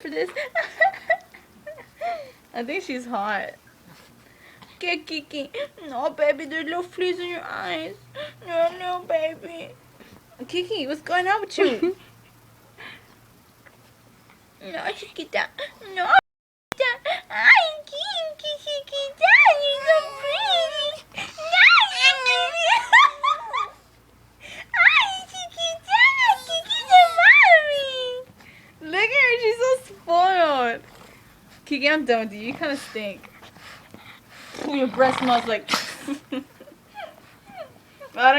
for this. I think she's hot. Okay, Kiki. No, baby, there's little fleas in your eyes. No, baby. Kiki, what's going on with you? No, chiquita. No, chiquita. Ay, Kiki, you're so pretty. No, ay, chiquita. Kiki's a mommy. Look at her, she's so spoiled. Kiki, I'm done with you. You kind of stink. Ooh, your breath smells like... I don't